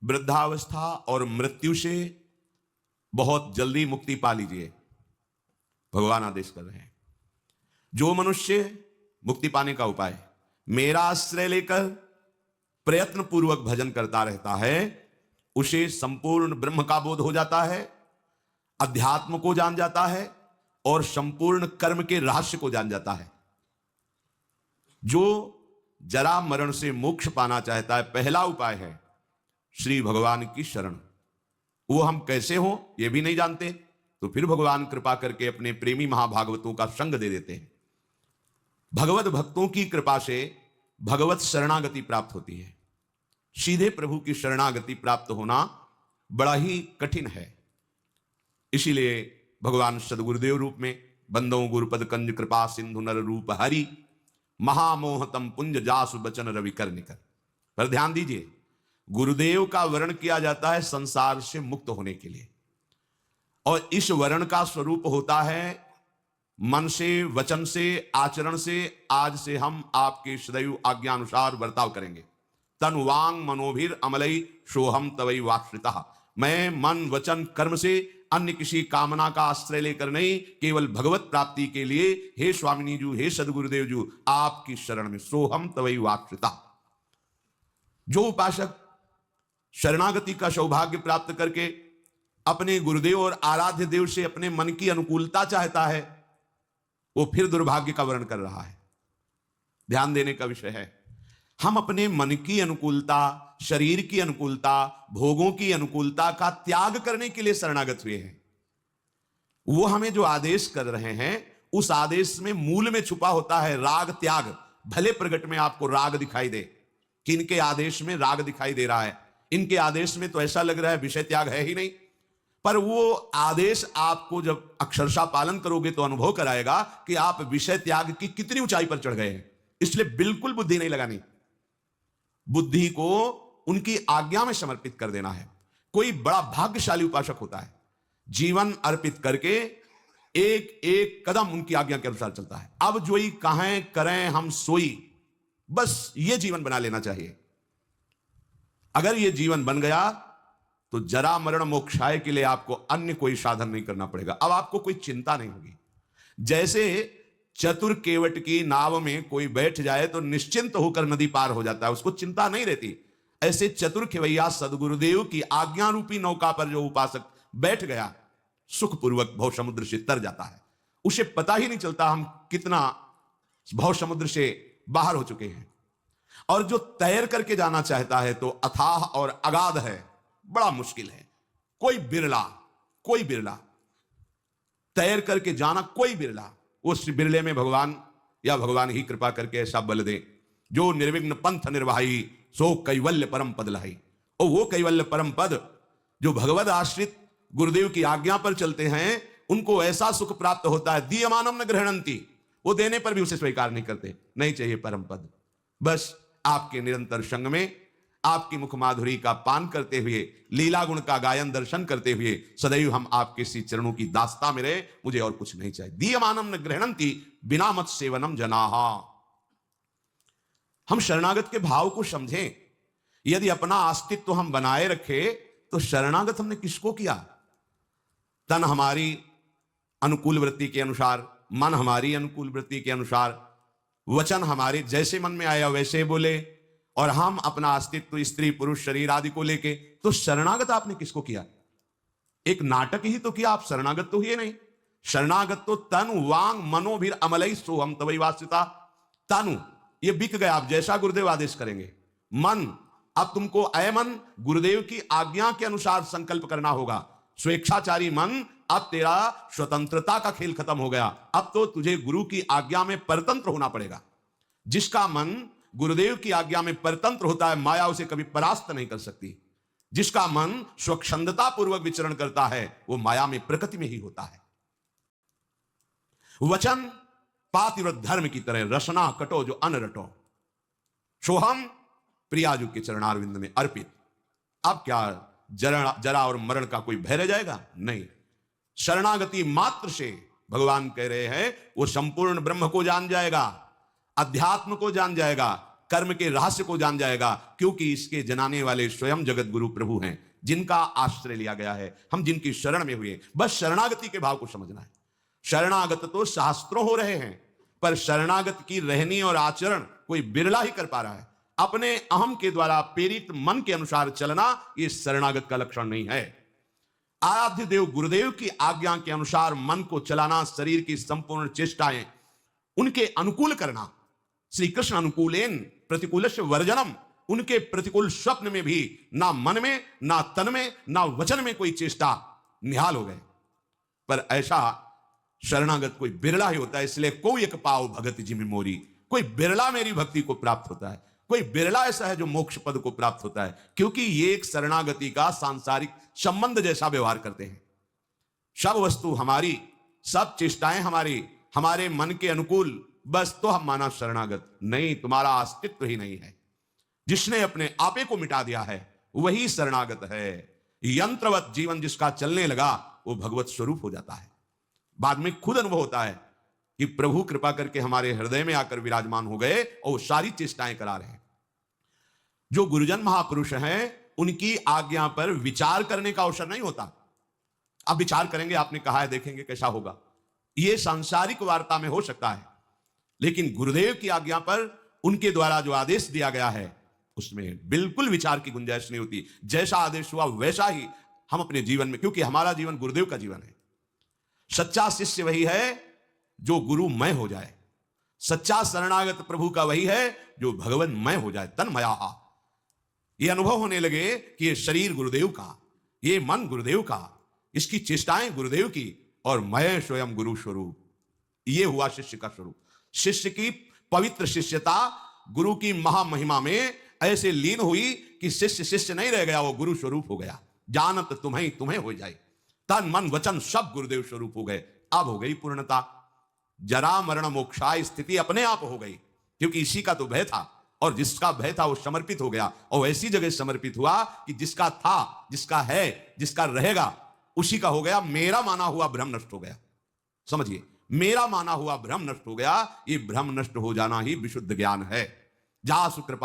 वृद्धावस्था और मृत्यु से बहुत जल्दी मुक्ति पा लीजिए, भगवान आदेश कर रहे हैं। जो मनुष्य मुक्ति पाने का उपाय मेरा आश्रय लेकर प्रयत्न पूर्वक भजन करता रहता है, उसे संपूर्ण ब्रह्म का बोध हो जाता है, अध्यात्म को जान जाता है और संपूर्ण कर्म के रहस्य को जान जाता है। जो जरा मरण से मोक्ष पाना चाहता है, पहला उपाय है श्री भगवान की शरण। वो हम कैसे हो ये भी नहीं जानते, तो फिर भगवान कृपा करके अपने प्रेमी महाभागवतों का संग दे देते हैं। भगवत भक्तों की कृपा से भगवत शरणागति प्राप्त होती है। सीधे प्रभु की शरणागति प्राप्त होना बड़ा ही कठिन है। इसीलिए भगवान सदगुरुदेव रूप में बंदों गुरुपद कंज कृपा सिंधु नर रूप हरि महामोहतम पुंज जासु बचन रवि कर निकर। पर ध्यान दीजिए, गुरुदेव का वर्ण किया जाता है संसार से मुक्त होने के लिए, और इस वर्ण का स्वरूप होता है मन से, वचन से, आचरण से। आज से हम आपके सदैव आज्ञा अनुसार बर्ताव करेंगे। तन वांग मनोभिर अमलई सोहम तवई वाश्रिता। मैं मन वचन कर्म से अन्य किसी कामना का आश्रय लेकर नहीं, केवल भगवत प्राप्ति के लिए हे स्वामिनी जू, हे सदगुरुदेव जू, आपकी शरण में सोहम तवई वाश्रिता। जो उपासक शरणागति का सौभाग्य प्राप्त करके अपने गुरुदेव और आराध्य देव से अपने मन की अनुकूलता चाहता है, वो फिर दुर्भाग्य का वर्ण कर रहा है। ध्यान देने का विषय है, हम अपने मन की अनुकूलता, शरीर की अनुकूलता, भोगों की अनुकूलता का त्याग करने के लिए शरणागत हुए हैं। वो हमें जो आदेश कर रहे हैं, उस आदेश में मूल में छुपा होता है राग त्याग। भले प्रगट में आपको राग दिखाई दे कि इनके आदेश में राग दिखाई दे रहा है, इनके आदेश में तो ऐसा लग रहा है विषय त्याग है ही नहीं, पर वो आदेश आपको जब अक्षरशः पालन करोगे तो अनुभव कराएगा कि आप विषय त्याग की कितनी ऊंचाई पर चढ़ गए हैं। इसलिए बिल्कुल बुद्धि नहीं लगानी, बुद्धि को उनकी आज्ञा में समर्पित कर देना है। कोई बड़ा भाग्यशाली उपासक होता है, जीवन अर्पित करके एक एक कदम उनकी आज्ञा के अनुसार चलता है। अब जोई कहें करें हम सोई, बस ये जीवन बना लेना चाहिए। अगर ये जीवन बन गया तो जरा मरण मोक्षाय के लिए आपको अन्य कोई साधन नहीं करना पड़ेगा। अब आपको कोई चिंता नहीं होगी। जैसे चतुर केवट की नाव में कोई बैठ जाए तो निश्चिंत होकर नदी पार हो जाता है, उसको चिंता नहीं रहती, ऐसे चतुर खेवैया सदगुरुदेव की आज्ञा रूपी नौका पर जो उपासक बैठ गया, सुखपूर्वक भव समुद्र से तर जाता है। उसे पता ही नहीं चलता हम कितना भव समुद्र से बाहर हो चुके हैं। और जो तैर करके जाना चाहता है तो अथाह और अगाध है, बड़ा मुश्किल है। कोई बिरला तैर करके जाना, कोई बिरला। उस बिरले में भगवान या भगवान ही कृपा करके ऐसा बल दे, जो निर्विघ्न पंथ निर्वाही सो कैवल्य परम पद लाई। और वो कैवल्य परम पद जो भगवद आश्रित गुरुदेव की आज्ञा पर चलते हैं, उनको ऐसा सुख प्राप्त होता है, दीयमानम न गृह्णन्ति। वो देने पर भी उसे स्वीकार नहीं करते। नहीं चाहिए परम पद, बस आपके निरंतर संग में, आपकी मुख माधुरी का पान करते हुए, लीला गुण का गायन दर्शन करते हुए सदैव हम आपके श्री चरणों की दास्ता में रहे। मुझे और कुछ नहीं चाहिए। दीयमानम न गृह्णन्ति बिना मत सेवनम जनाहा। हम शरणागत के भाव को समझें। यदि अपना अस्तित्व हम बनाए रखे तो शरणागत हमने किसको किया? तन हमारी अनुकूल वृत्ति के अनुसार, मन हमारी अनुकूल वृत्ति के अनुसार, वचन हमारे जैसे मन में आया वैसे बोले, और हम अपना अस्तित्व स्त्री पुरुष शरीर आदि को लेके। तो शरणागत आपने किसको किया? एक नाटक ही तो किया, आप शरणागत तो हुए नहीं। शरणागत तो तनु वांग मनोभिर अमलई सोहम तवई वास्यता। तनु ये बिक गया, आप जैसा गुरुदेव आदेश करेंगे। मन, अब तुमको अय मन गुरुदेव की आज्ञा के अनुसार संकल्प करना होगा। स्वेच्छाचारी मन, अब तेरा स्वतंत्रता का खेल खत्म हो गया। अब तो तुझे गुरु की आज्ञा में परतंत्र होना पड़ेगा। जिसका मन गुरुदेव की आज्ञा में परतंत्र होता है, माया उसे कभी परास्त नहीं कर सकती। जिसका मन स्वच्छंदता पूर्वक विचरण करता है, वो माया में प्रकृति में ही होता है। वचन पातिव्रत धर्म की तरह रसना कटो जो अन रटो। सोहम प्रियाजू के चरणारविंद में अर्पित। अब क्या जरा और मरण का कोई भय रह जाएगा? नहीं। शरणागति मात्र से भगवान कह रहे हैं वो संपूर्ण ब्रह्म को जान जाएगा, अध्यात्म को जान जाएगा, कर्म के रहस्य को जान जाएगा, क्योंकि इसके जनाने वाले स्वयं जगत गुरु प्रभु हैं, जिनका आश्रय लिया गया है, हम जिनकी शरण में हुए। बस शरणागति के भाव को समझना है। शरणागत तो शास्त्रों हो रहे हैं, पर शरणागत की रहनी और आचरण कोई बिरला ही कर पा रहा है। अपने अहम के द्वारा प्रेरित मन के अनुसार चलना यह शरणागत का लक्षण नहीं है। आराध्य देव गुरुदेव की आज्ञा के अनुसार मन को चलाना, शरीर की संपूर्ण चेष्टाएं उनके अनुकूल करना, श्री कृष्ण अनुकूलेन प्रतिकूलस्य वर्जनम, उनके प्रतिकूल स्वप्न में भी ना मन में, ना तन में, ना वचन में कोई चेष्टा निहाल हो गए। पर ऐसा शरणागत कोई बिरला ही होता है। इसलिए कोई एक पाव भगत जिमि मोरी, कोई बिरला मेरी भक्ति को प्राप्त होता है, कोई बिरला ऐसा है जो मोक्ष पद को प्राप्त होता है, क्योंकि ये एक शरणागति का सांसारिक संबंध जैसा व्यवहार करते हैं। सब वस्तु हमारी, सब चेष्टाएं हमारी, हमारे मन के अनुकूल, बस तो हम माना शरणागत। नहीं, तुम्हारा अस्तित्व ही नहीं है। जिसने अपने आपे को मिटा दिया है वही शरणागत है। यंत्रवत जीवन जिसका चलने लगा वो भगवत स्वरूप हो जाता है। बाद में खुद अनुभव होता है कि प्रभु कृपा करके हमारे हृदय में आकर विराजमान हो गए और वो सारी चेष्टाएं करा रहे हैं। जो गुरुजन महापुरुष हैं उनकी आज्ञा पर विचार करने का अवसर नहीं होता। अब विचार करेंगे, आपने कहा है, देखेंगे कैसा होगा। यह सांसारिक वार्ता में हो सकता है, लेकिन गुरुदेव की आज्ञा पर उनके द्वारा जो आदेश दिया गया है उसमें बिल्कुल विचार की गुंजाइश नहीं होती। जैसा आदेश हुआ वैसा ही हम अपने जीवन में, क्योंकि हमारा जीवन गुरुदेव का जीवन है। सच्चा शिष्य वही है जो गुरुमय हो जाए। सच्चा शरणागत प्रभु का वही है जो भगवन्मय हो जाए, तन्मया। ये अनुभव होने लगे कि ये शरीर गुरुदेव का, ये मन गुरुदेव का, इसकी चेष्टाएं गुरुदेव की, और मैं स्वयं गुरु स्वरूप। ये हुआ शिष्य का स्वरूप। शिष्य की पवित्र शिष्यता गुरु की महामहिमा में ऐसे लीन हुई कि शिष्य शिष्य नहीं रह गया, वो गुरु स्वरूप हो गया। जानत तुम्हें तुम्हें हो जाए, तन मन वचन सब गुरुदेव स्वरूप हो गए। अब हो गई पूर्णता। जरा मरण मोक्षाय स्थिति अपने आप हो गई, क्योंकि इसी का तो भय था, और जिसका भय था वो समर्पित हो गया, और ऐसी जगह समर्पित हुआ कि जिसका था, जिसका है, जिसका रहेगा, उसी का हो गया। मेरा माना हुआ भ्रम नष्ट हो गया। समझिए, मेरा माना हुआ भ्रम नष्ट हो गया। ये भ्रम नष्ट हो जाना ही विशुद्ध ज्ञान है। जा सुकृपा